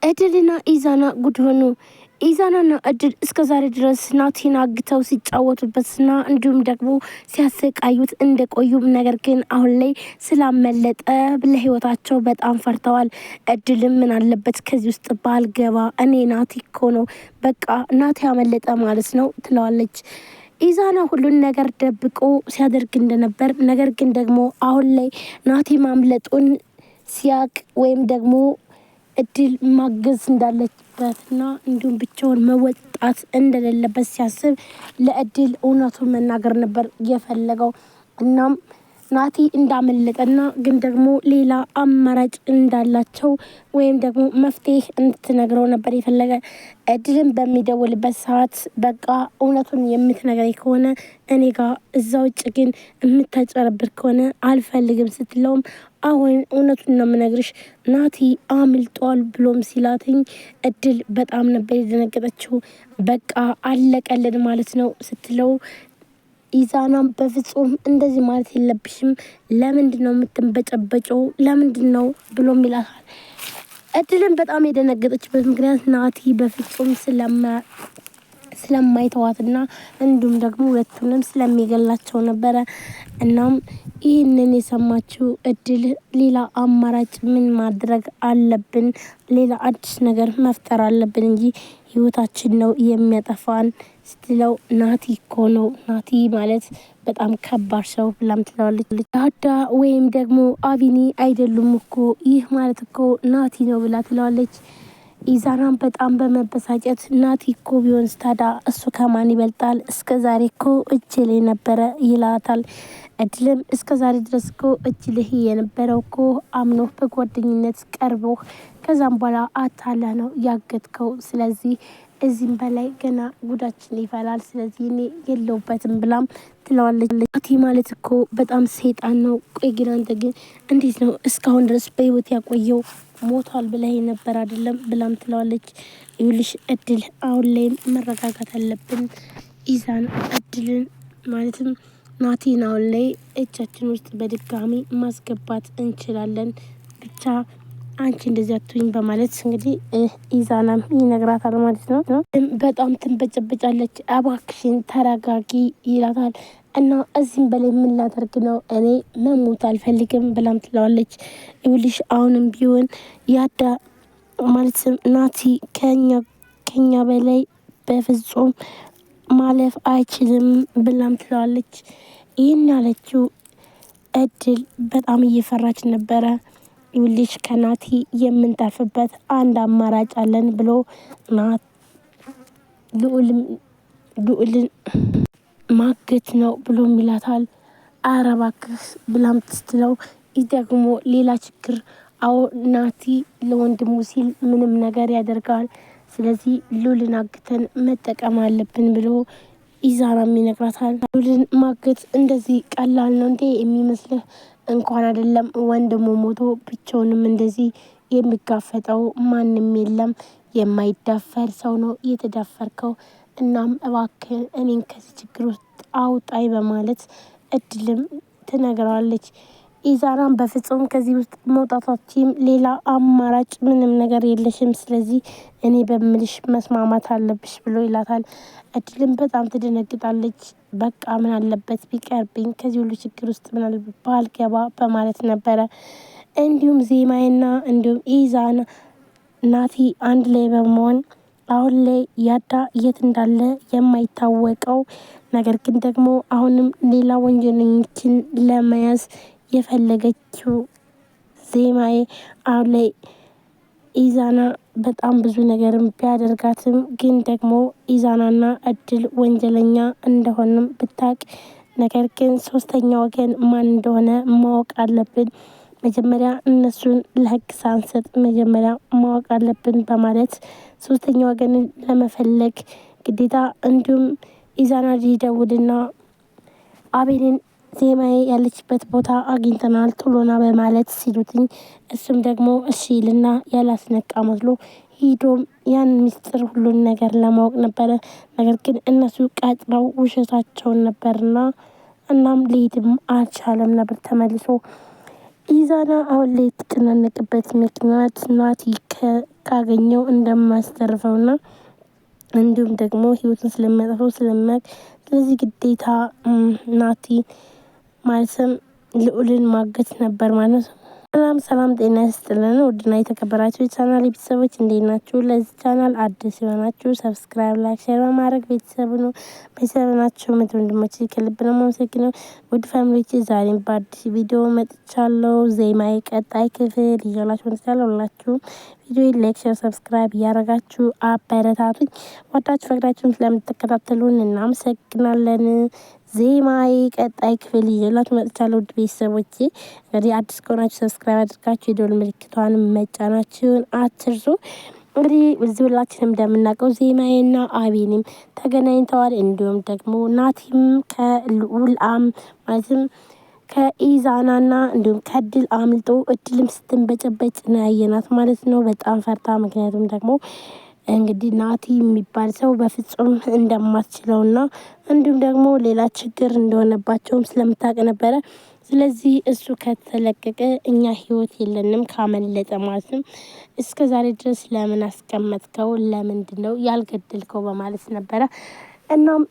እድልና ኢዛና ጉድ ሆኑ። ኢዛናና እድል እስከ ዛሬ ድረስ ናቲን አግተው ሲጫወቱበትና እንዲሁም ደግሞ ሲያሰቃዩት እንደቆዩም፣ ነገር ግን አሁን ላይ ስላመለጠ ለህይወታቸው በጣም ፈርተዋል። እድልም ምን አለበት ከዚህ ውስጥ ባልገባ፣ እኔ ናቲ እኮ ነው በቃ ናቲ ያመለጠ ማለት ነው ትለዋለች። ኢዛና ሁሉን ነገር ደብቆ ሲያደርግ እንደነበር፣ ነገር ግን ደግሞ አሁን ላይ ናቲ ማምለጡን ሲያቅ ወይም ደግሞ እድል ማገዝ እንዳለበትና እንዲሁም ብቻውን መወጣት እንደሌለበት ሲያስብ ለእድል እውነቱን መናገር ነበር የፈለገው። እናም ናቲ እንዳመለጠና ግን ደግሞ ሌላ አማራጭ እንዳላቸው ወይም ደግሞ መፍትሄ እንድትነግረው ነበር የፈለገ። እድልን በሚደውልበት ሰዓት በቃ እውነቱን የምትነግረኝ ከሆነ እኔ ጋር፣ እዛ ውጭ ግን የምታጨረብር ከሆነ አልፈልግም ስትለውም አሁን እውነቱን ነው የምነግርሽ ናቲ አምልጧል ብሎም ሲላትኝ እድል በጣም ነበር የደነገጠችው። በቃ አለቀልን ማለት ነው ስትለው ኢዛናም በፍጹም እንደዚህ ማለት የለብሽም፣ ለምንድን ነው የምትንበጨበጨው፣ ለምንድን ነው ብሎም ይላታል። እድልን በጣም የደነገጠችበት ምክንያት ናቲ በፍጹም ስለማይተዋትና እንዲሁም ደግሞ ሁለቱንም ስለሚገላቸው ነበረ። እናም ይህንን የሰማችው እድል ሌላ አማራጭ ምን ማድረግ አለብን፣ ሌላ አዲስ ነገር መፍጠር አለብን እንጂ ህይወታችን ነው የሚያጠፋን ስትለው ናቲ እኮ ነው፣ ናቲ ማለት በጣም ከባድ ሰው ብላም ትለዋለች። ዳዳ ወይም ደግሞ አቢኒ አይደሉም እኮ ይህ ማለት እኮ ናቲ ነው ብላ ትለዋለች። ኢዛናም በጣም በመበሳጨት ናቲ እኮ ቢሆን ስታዳ እሱ ከማን ይበልጣል? እስከ ዛሬ እኮ እጅ ላይ ነበረ ይላታል። እድልም እስከ ዛሬ ድረስ እኮ እጅ ልህ የነበረው እኮ አምኖ በጓደኝነት ቀርቦ ከዛም በኋላ አታለ ነው ያገትከው። ስለዚህ እዚህም በላይ ገና ጉዳችን ይፈላል። ስለዚህ እኔ የለውበትም ብላም ትለዋለች። ናቲ ማለት እኮ በጣም ሰይጣን ነው። ቆይ ግን አንተ ግን እንዴት ነው እስካሁን ድረስ በህይወት ያቆየው? ሞቷል ብለህ ነበር አይደለም ብላም ትለዋለች። ይኸውልሽ እድል አሁን ላይ መረጋጋት አለብን። ኢዛን እድልን ማለትም ናቲን አሁን ላይ እጃችን ውስጥ በድጋሚ ማስገባት እንችላለን፣ ብቻ አንቺ እንደዚህ አትሁኝ በማለት እንግዲህ ኢዛናም ይነግራታል ማለት ነው። በጣም ትንበጨበጫለች። እባክሽን ተረጋጊ ይላታል። እና እዚህም በላይ ምን ላደርግ ነው? እኔ መሞት አልፈልግም ብላም ትለዋለች። ይኸውልሽ አሁንም ቢሆን ያዳ ማለትም ናቲ ከኛ በላይ በፍጹም ማለፍ አይችልም ብላም ትለዋለች። ይህን ያለችው እድል በጣም እየፈራች ነበረ። ይኸውልሽ ከናቲ የምንተርፍበት አንድ አማራጭ አለን ብሎ ልዑልን ማገት ነው ብሎ ይላታል። ኧረ እባክህ ብላም ስትለው ይህ ደግሞ ሌላ ችግር። አዎ ናቲ ለወንድሙ ሲል ምንም ነገር ያደርጋል። ስለዚህ ሉልን አግተን መጠቀም አለብን ብሎ ኢዛናም ይነግራታል። ሉልን ማገት እንደዚህ ቀላል ነው እንዴ የሚመስልህ? እንኳን አይደለም ወንድሙ ሞቶ ብቻውንም እንደዚህ የሚጋፈጠው ማንም የለም። የማይዳፈር ሰው ነው የተዳፈርከው። እናም እባክህ እኔን ከዚህ ችግር ውስጥ አውጣይ በማለት እድልም ትነግረዋለች። ኢዛናም በፍጹም ከዚህ ውስጥ መውጣታችን ሌላ አማራጭ ምንም ነገር የለሽም፣ ስለዚህ እኔ በምልሽ መስማማት አለብሽ ብሎ ይላታል። እድልም በጣም ትደነግጣለች። በቃ ምን አለበት ቢቀርብኝ፣ ከዚህ ሁሉ ችግር ውስጥ ምን አለበት ባልገባ በማለት ነበረ። እንዲሁም ዜማዬና እንዲሁም ኢዛና ናቲ አንድ ላይ በመሆን አሁን ላይ ያዳ የት እንዳለ የማይታወቀው፣ ነገር ግን ደግሞ አሁንም ሌላ ወንጀለኞችን ለመያዝ የፈለገችው ዜማዬ አሁን ላይ ኢዛና በጣም ብዙ ነገርም ቢያደርጋትም ግን ደግሞ ኢዛናና እድል ወንጀለኛ እንደሆንም ብታቅ፣ ነገር ግን ሶስተኛ ወገን ማን እንደሆነ ማወቅ አለብን። መጀመሪያ እነሱን ለህግ ሳንሰጥ መጀመሪያ ማወቅ አለብን በማለት ሶስተኛ ወገንን ለመፈለግ ግዴታ እንዲሁም ኢዛና ሊደውልና አቤልን ዜማዬ ያለችበት ቦታ አግኝተናል ቶሎና በማለት ሲሉትኝ፣ እሱም ደግሞ እሺ ልና ያላስነቃ መስሎ ሂዶም ያን ሚስጥር ሁሉን ነገር ለማወቅ ነበረ። ነገር ግን እነሱ ቀጥረው ውሸታቸውን ነበርና እናም ሊሄድም አልቻለም ነበር ተመልሶ። ኢዛና አሁን ላይ የተጨናነቅበት ምክንያት ናቲ ካገኘው እንደማያስተርፈውና እንዲሁም ደግሞ ህይወቱን ስለሚያጠፋው ስለሚያውቅ ስለዚህ ግዴታ ናቲ ማለትም ልዑልን ማገት ነበር ማለት ነው። ሰላም ጤና ይስጥልን ውድና የተከበራችሁ የቻናል ቤተሰቦች እንዴት ናችሁ? ለዚህ ቻናል አዲስ የሆናችሁ ሰብስክራይብ፣ ላይክ፣ ሼር በማድረግ ቤተሰብ ነው። ቤተሰብ ናችሁ ወንድሞቼ ከልብ ነው የማመሰግነው። ውድ ፋሚሊዎቼ ዛሬም በአዲስ ቪዲዮ መጥቻለሁ። ዜማዬ ቀጣይ ክፍል ይዤላችሁ መጥቻለሁ። ሁላችሁም ቪዲዮ ላይክ፣ ሼር፣ ሰብስክራይብ እያደረጋችሁ አበረታቱኝ። ወዳችሁ ፈቅዳችሁን ስለምትከታተሉን እናመሰግናለን። ዜማዬ ቀጣይ ክፍል ይዤላችሁ መጥቻለሁ። ውድ ቤተሰቦቼ እንግዲህ አዲስ ከሆናችሁ ሰብስክራይብ አድርጋችሁ የደወል ምልክቷን መጫናችሁን አትርሱ። እንግዲህ እዚህ ሁላችንም እንደምናውቀው ዜማዬና አቤኔም ተገናኝተዋል። እንዲሁም ደግሞ ናቲም ከልዑል ማለትም ከኢዛናና እንዲሁም ከእድል አምልጦ እድልም ስትንበጨበጭ ነው ያየናት ማለት ነው። በጣም ፈርታ ምክንያቱም ደግሞ እንግዲህ ናቲ የሚባል ሰው በፍጹም እንደማትችለውና እንዲሁም ደግሞ ሌላ ችግር እንደሆነባቸውም ስለምታውቅ ነበረ። ስለዚህ እሱ ከተለቀቀ እኛ ህይወት የለንም ካመለጠ ማለት ነው። እስከ ዛሬ ድረስ ለምን አስቀመጥከው? ለምንድን ነው ያልገደልከው? በማለት ነበረ። እናም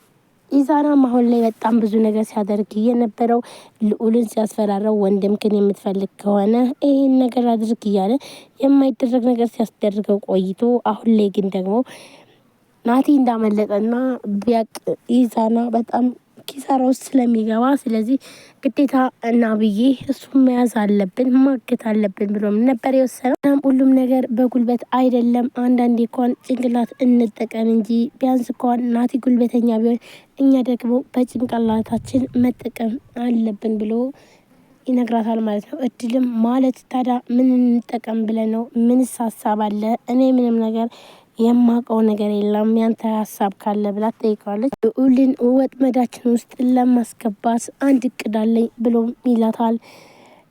ኢዛናም አሁን ላይ በጣም ብዙ ነገር ሲያደርግ የነበረው ልዑልን ሲያስፈራራው ወንድምህን የምትፈልግ ከሆነ ይሄን ነገር አድርግ እያለ የማይደረግ ነገር ሲያስደርገው ቆይቶ አሁን ላይ ግን ደግሞ ናቲ እንዳመለጠና ቢያቅ ኢዛና በጣም ኪሳራ ውስጥ ስለሚገባ ስለዚህ ግዴታ እና ብዬ እሱም መያዝ አለብን ማገት አለብን ብሎ ነበር የወሰነው። ሁሉም ነገር በጉልበት አይደለም፣ አንዳንዴ እንኳን ጭንቅላት እንጠቀም እንጂ ቢያንስ እንኳን ናቲ ጉልበተኛ ቢሆን እኛ ደግሞ በጭንቅላታችን መጠቀም አለብን ብሎ ይነግራታል ማለት ነው። እድልም ማለት ታዲያ ምን እንጠቀም ብለን ነው? ምንስ ሀሳብ አለ? እኔ ምንም ነገር የማውቀው ነገር የለም ያንተ ሀሳብ ካለ ብላ ትጠይቀዋለች። ልዑልን ወጥመዳችን ውስጥ ለማስገባት አንድ እቅድ አለኝ ብሎ ይላታል።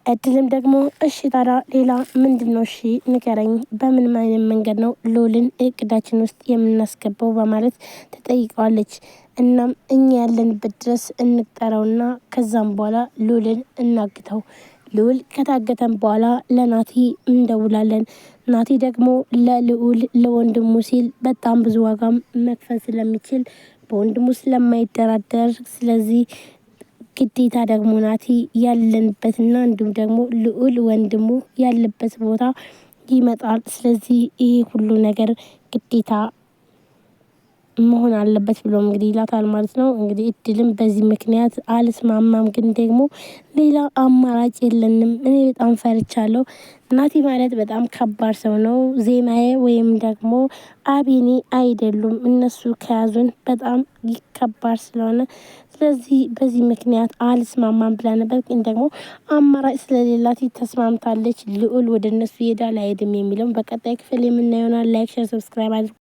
እድልም ደግሞ እሺ ታዲያ ሌላ ምንድን ነው? እሺ ንገረኝ፣ በምንም አይነት መንገድ ነው ልዑልን እቅዳችን ውስጥ የምናስገባው በማለት ትጠይቀዋለች። እናም እኛ ያለንበት ድረስ እንቅጠረውና ከዛም በኋላ ልዑልን እናግተው። ልዑል ከታገተን በኋላ ለናቲ እንደውላለን። ናቲ ደግሞ ለልዑል ለወንድሙ ሲል በጣም ብዙ ዋጋም መክፈል ስለሚችል በወንድሙ ስለማይደራደር ስለዚህ ግዴታ ደግሞ ናቲ ያለንበትና እንዲሁም ደግሞ ልዑል ወንድሙ ያለበት ቦታ ይመጣል። ስለዚህ ይሄ ሁሉ ነገር ግዴታ መሆን አለበት ብሎ እንግዲህ ይላታል ማለት ነው። እንግዲህ እድልም በዚህ ምክንያት አልስማማም፣ ግን ደግሞ ሌላ አማራጭ የለንም። እኔ በጣም ፈርቻለሁ። ናቲ ማለት በጣም ከባድ ሰው ነው። ዜማዬ ወይም ደግሞ አቤኔ አይደሉም። እነሱ ከያዙን በጣም ከባድ ስለሆነ ስለዚህ በዚህ ምክንያት አልስማማም ብላ ነበር። ግን ደግሞ አማራጭ ስለሌላት ተስማምታለች። ልዑል ወደ እነሱ ይሄዳል አይሄድም የሚለውን በቀጣይ ክፍል የምናየው ይሆናል። ላይክ፣ ሼር፣ ሰብስክራይብ